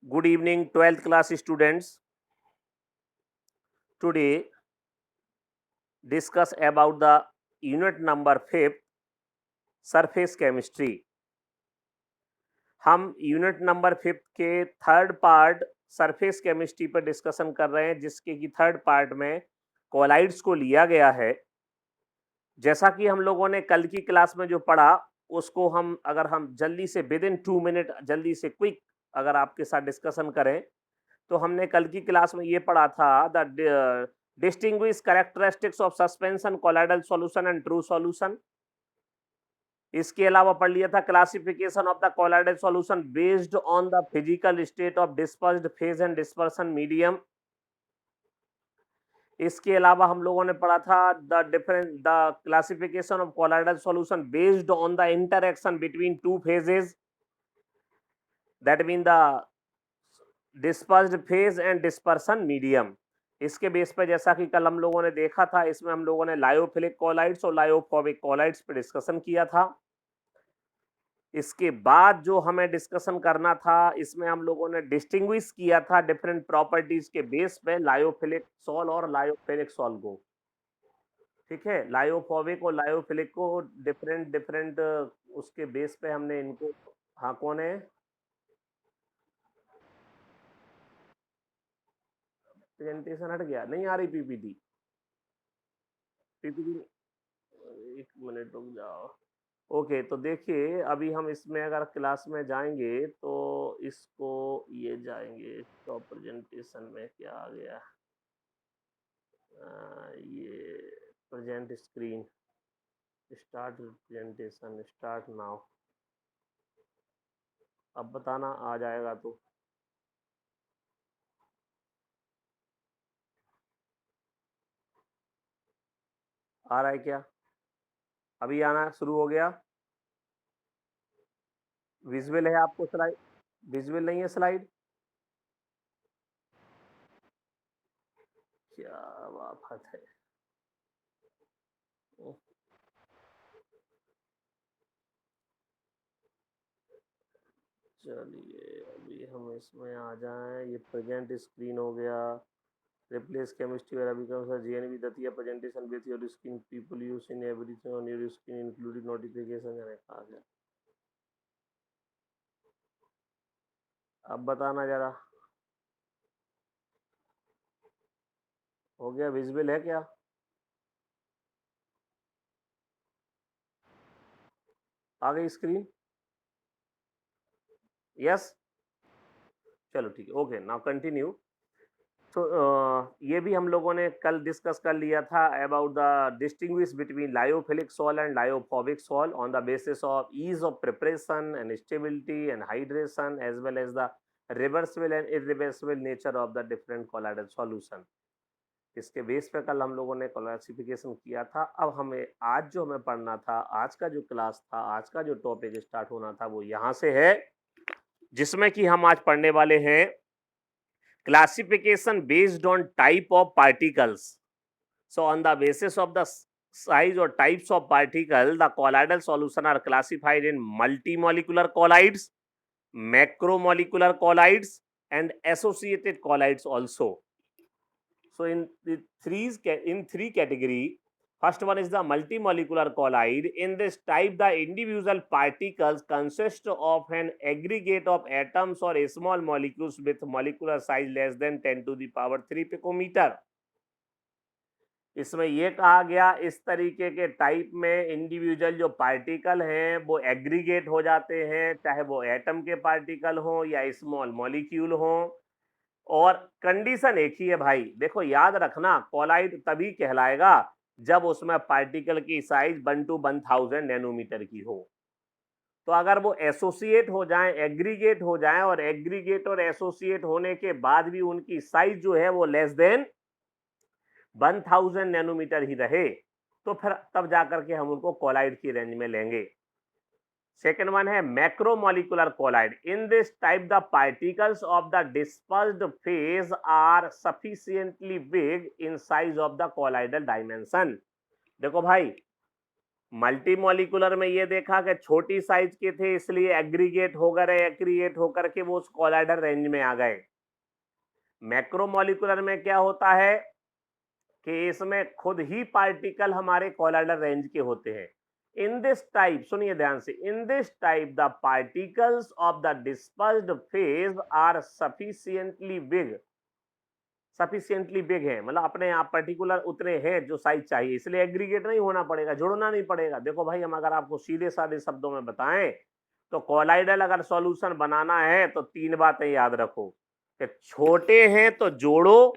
Good evening, 12th class students. Today, discuss about the unit number 5th, surface chemistry. हम unit number 5th के third part surface chemistry पर discussion कर रहे हैं, जिसके की थर्ड पार्ट में कोलाइड्स को लिया गया है। जैसा कि हम लोगों ने कल की क्लास में जो पढ़ा, उसको अगर हम जल्दी से विद इन 2 मिनट जल्दी से क्विक अगर आपके साथ डिस्कशन करें, तो हमने कल की क्लास में ये पढ़ा था the distinguish characteristics of suspension colloidal solution and true solution. इसके अलावा पढ़ लिया था classification of the colloidal solution based on the physical state of dispersed phase and dispersion medium. इसके अलावा हम लोगों ने पढ़ा था the classification of colloidal solution based on the interaction between two phases, that mean the dispersed phase and dispersion medium. इसके base पे जैसा कि कल हम लोगों ने देखा था, इसमें हम लोगों ने लायोफिलिक कोलाइड्स और लायोफोबिक कोलाइड्स पे डिस्कशन किया था। इसके बाद जो हमें डिस्कशन करना था, इसमें हम लोगों ने डिस्टिंग्विश किया था डिफरेंट प्रॉपर्टीज के बेस पे लायोफिलिक सॉल और लायोफिलिक सॉल को। ठीक है, लायोफोबिक और लायोफिलिक को डिफरेंट डिफरेंट उसके बेस पे हमने इनको। हाँ, कौन है? प्रेजेंटेशन हट गया, नहीं आ रही पीपीटी। पीपीटी एक मिनट रुक जाओ। ओके, तो देखिए अभी हम इसमें अगर क्लास में जाएंगे तो इसको ये जाएंगे तो प्रेजेंटेशन में क्या आ गया, ये present screen, start presentation, start now. अब बताना आ जाएगा तो। आ रहा है क्या? अभी आना शुरू हो गया? विजुअल है आपको स्लाइड? विजुअल नहीं है स्लाइड? क्या बात है। चलिए अभी हम इसमें आ जाएं, ये प्रेजेंट स्क्रीन हो गया। Replace chemistry where becomes a GNV Datia presentation with your screen people use in everything on your screen including notification है। आ गया, अब बताना जरा। हो गया? विजिबल है क्या? आ गई स्क्रीन? यस, चलो ठीक है, ओके नाउ कंटिन्यू। तो ये भी हम लोगों ने कल डिस्कस कर लिया था about the distinguish between lyophilic sol and lyophobic sol on the basis of ease of preparation and stability and hydration as well as the reversible and irreversible nature of the different colloidal solution. इसके base पे कल हम लोगों ने classification किया था। अब हमें आज जो हमें पढ़ना था, आज का जो क्लास था, आज का जो टॉपिक स्टार्ट होना था वो यहाँ से है, जिसमें कि हम आज पढ़ने वाले हैं classification based on type of particles. So on the basis of the size or types of particle, the colloidal solution are classified in multimolecular colloids, macromolecular colloids, and associated colloids also. So in three category, first one is the multimolecular colloid. In this type, the individual particles consist of an aggregate of atoms or small molecules with molecular size less than 10 to the power 3 picometer. इसमें यह कहा गया इस तरीके के type में individual जो particle हैं वो एग्रीगेट हो जाते हैं, चाहे वो एटम के पार्टिकल हो या स्मॉल मॉलिक्यूल हो। और कंडीशन एक ही है भाई, देखो याद रखना, कोलाइड तभी कहलाएगा जब उसमें पार्टिकल की साइज 1 to 1000 नैनोमीटर की हो। तो अगर वो एसोसिएट हो जाएं, एग्रीगेट हो जाएं, और एग्रीगेट और एसोसिएट होने के बाद भी उनकी साइज जो है वो लेस देन 1000 नैनोमीटर ही रहे, तो फिर तब जाकर के हम उनको कोलाइड की रेंज में लेंगे। सेकेंड वन है macromolecular colloid. In this type the particles of the dispersed phase are sufficiently big in size of the colloidal dimension. देखो भाई, मल्टी मॉलिकुलर में ये देखा कि छोटी साइज के थे इसलिए एग्रीगेट होकर के वो उस कोलाइडल रेंज में आ गए। मैक्रोमोलिकुलर में क्या होता है कि इसमें खुद ही पार्टिकल हमारे कोलाइडल रेंज के होते हैं। इन दिस टाइप, सुनिए ध्यान से, in this type the particles of the dispersed phase are sufficiently big है, मतलब अपने आप पर्टिकुलर उतने हैं जो साइज चाहिए, इसलिए एग्रीगेट नहीं होना पड़ेगा, जुड़ना नहीं पड़ेगा। देखो भाई, हम अगर आपको सीधे साधे शब्दों में बताएं तो कोलाइडल अगर सॉल्यूशन बनाना है तो 3 बातें याद रखो कि छोटे हैं तो जोड़ो,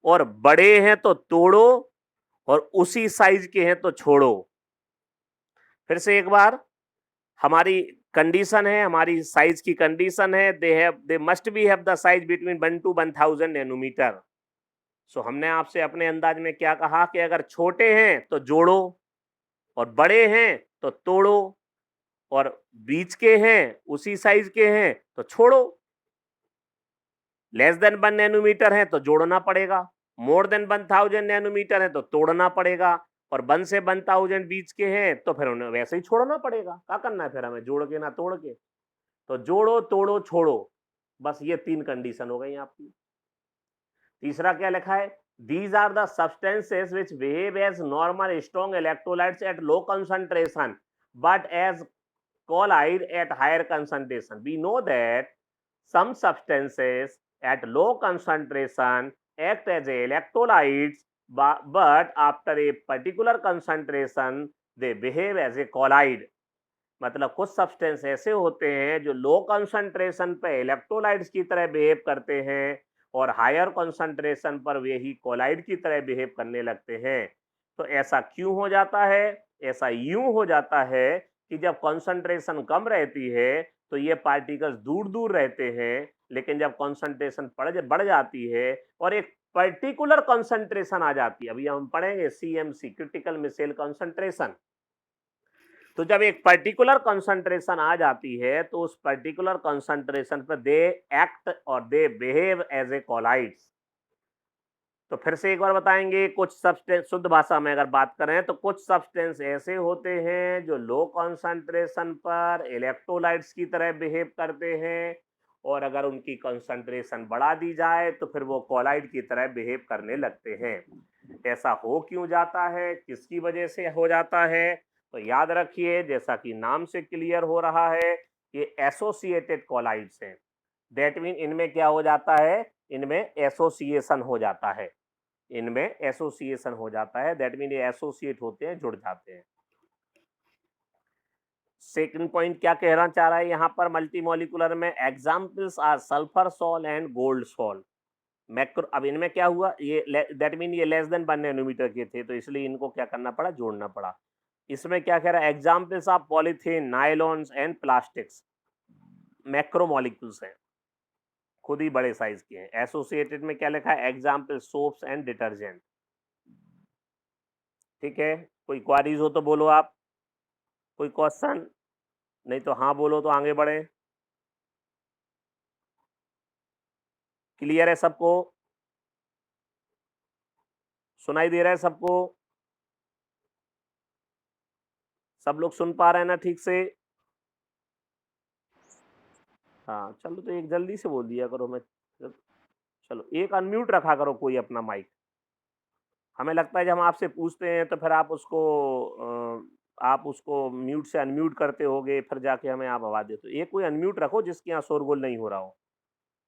और बड़े हैं तो तोड़ो, और उसी साइज के हैं तो छोड़ो। फिर से एक बार, हमारी कंडीशन है, हमारी साइज की कंडीशन है, they must be have the size between 1 to 1000 nanometre. So हमने आपसे अपने अंदाज में क्या कहा कि अगर छोटे हैं तो जोड़ो, और बड़े हैं तो तोड़ो, और बीच के हैं उसी साइज के हैं तो छोड़ो। लेस देन 1 नैनोमीटर है तो जोड़ना पड़ेगा, मोर देन 1000 नैनोमीटर है तो तोड़ना पड़ेगा, और 1 से 1000 बीच के हैं तो फिर उन्हें वैसे ही छोड़ना पड़ेगा। क्या करना है फिर हमें, जोड़ के ना तोड़ के? तो जोड़ो, तोड़ो, छोड़ो, बस ये 3 कंडीशन हो गई आपकी। तीसरा क्या लिखा है, these are the substances which behave as normal strong electrolytes at low concentration but as colloid at higher concentration. We know that some substances at low concentration act as electrolytes, but after a particular concentration they behave as a colloid. मतलब कुछ substance ऐसे होते हैं जो low concentration पे electrolytes की तरह behave करते हैं, और हायर कंसंट्रेशन पर वे ही कोलाइड की तरह बिहेव करने लगते हैं। तो ऐसा क्यों हो जाता है? ऐसा यूं हो जाता है कि जब कंसंट्रेशन कम रहती है तो ये पार्टिकल्स दूर दूर रहते हैं, लेकिन जब कंसंट्रेशन बढ़ जाती है और एक पर्टिकुलर कंसंट्रेशन आ जाती है, अभी हम पढ़ेंगे CMC, क्रिटिकल मिसेल कंसंट्रेशन। तो जब एक पर्टिकुलर कंसंट्रेशन आ जाती है तो उस पर्टिकुलर कंसंट्रेशन पर दे एक्ट और they behave as a colloids. तो फिर से एक बार बताएंगे, कुछ सब्सटेंस, शुद्ध भाषा में अगर बात करें तो कुछ सब्सटेंस ऐसे होते हैं जो लो कंसंट्रेशन पर इलेक्ट्रोलाइट्स की तरह बिहेव करते हैं, और अगर उनकी कंसंट्रेशन बढ़ा दी जाए तो फिर वो कोलाइड की तरह बिहेव करने लगते हैं। ऐसा हो क्यों जाता है, किसकी वजह से हो जाता है? तो याद रखिए, जैसा कि नाम से क्लियर हो रहा है, ये एसोसिएटेड कोलाइड्स हैं। दैट मीन इनमें क्या हो जाता है, इनमें एसोसिएशन हो जाता है, इनमें एसोसिएशन हो जाता है, दैट मीन ये एसोसिएट होते हैं, जुड़ जाते हैं। सेकंड पॉइंट क्या कहना चाह रहा है यहाँ पर मल्टी मॉलिकुलर में, examples are sulphur sol and gold sol. Macro, अब इनमें क्या हुआ, ये दैट मीन ये लेस देन 1 नैनोमीटर के थे तो इसलिए इनको क्या करना पड़ा, जोड़ना पड़ा। इसमें क्या कह रहा है, examples of polythene, nylons and plastics, macromolecules हैं, खुद ही बड़े साइज के हैं। एसोसिएटेड में क्या लिखा है, एग्जाम्पल सोप्स एंड डिटर्जेंट। ठीक है, कोई क्वारीज हो तो बोलो आप, कोई क्वेश्चन? नहीं तो हाँ बोलो तो आगे बढ़े। क्लियर है सबको? सुनाई दे रहा है सबको? सब लोग सुन पा रहे हैं ना ठीक से? हाँ चलो, तो एक जल्दी से बोल दिया करो। मैं चलो एक अनम्यूट रखा करो कोई अपना माइक। हमें लगता है जब हम आपसे पूछते हैं तो फिर आप उसको म्यूट से अनम्यूट करते होगे, फिर जाके हमें आप आवाज देते हो। एक कोई अनम्यूट रखो जिसके यहाँ शोरगुल नहीं हो रहा हो,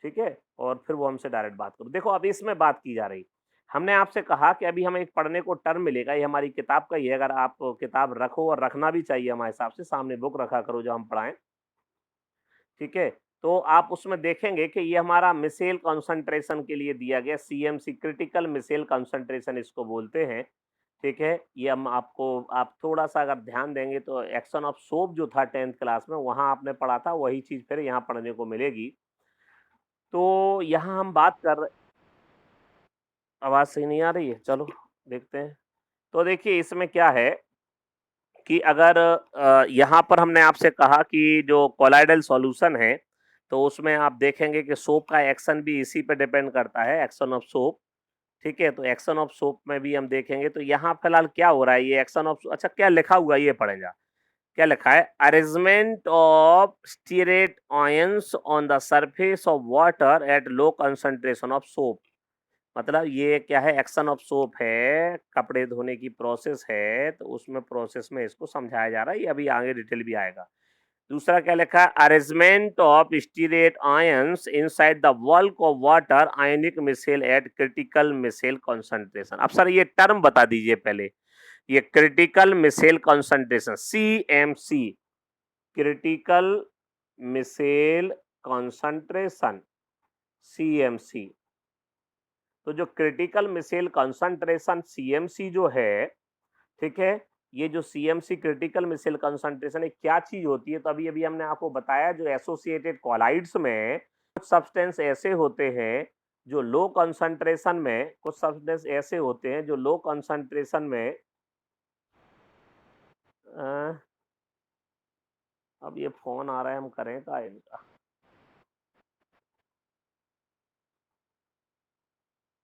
ठीक है, और फिर वो हमसे डायरेक्ट बात करो। देखो, अब इसमें बात की जा रही, हमने आपसे कहा कि अभी हमें एक पढ़ने को टर्म मिलेगा, ये हमारी किताब का ही है। अगर आप किताब रखो, और रखना भी चाहिए हमारे हिसाब से, सामने बुक रखा करो जो हम पढ़ाएं, ठीक है। तो आप उसमें देखेंगे कि ये हमारा मिसेल कंसंट्रेशन के लिए दिया गया, CMC, क्रिटिकल मिसेल कंसंट्रेशन इसको बोलते हैं, ठीक है। ये हम आपको, आप थोड़ा सा अगर ध्यान देंगे तो एक्शन ऑफ सोप जो था 10th क्लास में, वहां आपने पढ़ा था, वही चीज फिर यहाँ पढ़ने को मिलेगी। तो यहाँ हम बात कर रहे, आवाज सही नहीं आ रही है, चलो देखते हैं। तो देखिए इसमें क्या है कि अगर यहाँ पर हमने आपसे कहा कि जो कोलाइडल सॉल्यूशन है, तो उसमें आप देखेंगे कि सोप का एक्शन भी इसी पे डिपेंड करता है, एक्शन ऑफ सोप। ठीक है, तो एक्शन ऑफ सोप में भी हम देखेंगे। तो यहाँ फिलहाल क्या हो रहा है, ये एक्शन ऑफ, अच्छा क्या लिखा हुआ है ये पढ़ेंगे। क्या लिखा है, arrangement of stearate ions on the surface of water at low concentration of soap. मतलब ये क्या है, एक्शन ऑफ सोप है, कपड़े धोने की प्रोसेस है, तो उसमें प्रोसेस में इसको समझाया जा रहा है, ये अभी आगे डिटेल भी आएगा। दूसरा क्या लिखा है, arrangement of stearate ions inside the bulk of water ionic micelle at critical micelle concentration. अब सर ये टर्म बता दीजिए पहले, ये critical micelle concentration CMC, critical micelle concentration CMC। तो जो क्रिटिकल मिसेल कॉन्सेंट्रेशन CMC जो है, ठीक है, ये जो CMC क्रिटिकल मिसेल कंसंट्रेशन है, क्या चीज होती है, तो अभी अभी हमने आपको बताया, जो एसोसिएटेड कॉलाइड्स में कुछ सब्सटेंस ऐसे होते हैं जो लो कंसंट्रेशन में, कुछ सब्सटेंस ऐसे होते हैं जो लो कंसंट्रेशन में अ, अब ये फोन आ रहा है, हम करें का इनका।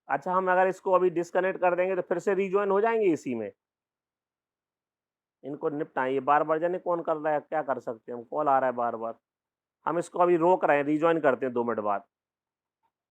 अच्छा, हम अगर इसको अभी डिस्कनेक्ट कर देंगे तो फिर से रीजॉइन हो जाएंगे इसी में, इनको निपटाएं। ये बार बार जाने कौन कर रहा है, क्या कर सकते हैं हम, कॉल आ रहा है बार बार। हम इसको अभी रोक रहे हैं, रीजॉइन करते हैं 2 मिनट बाद।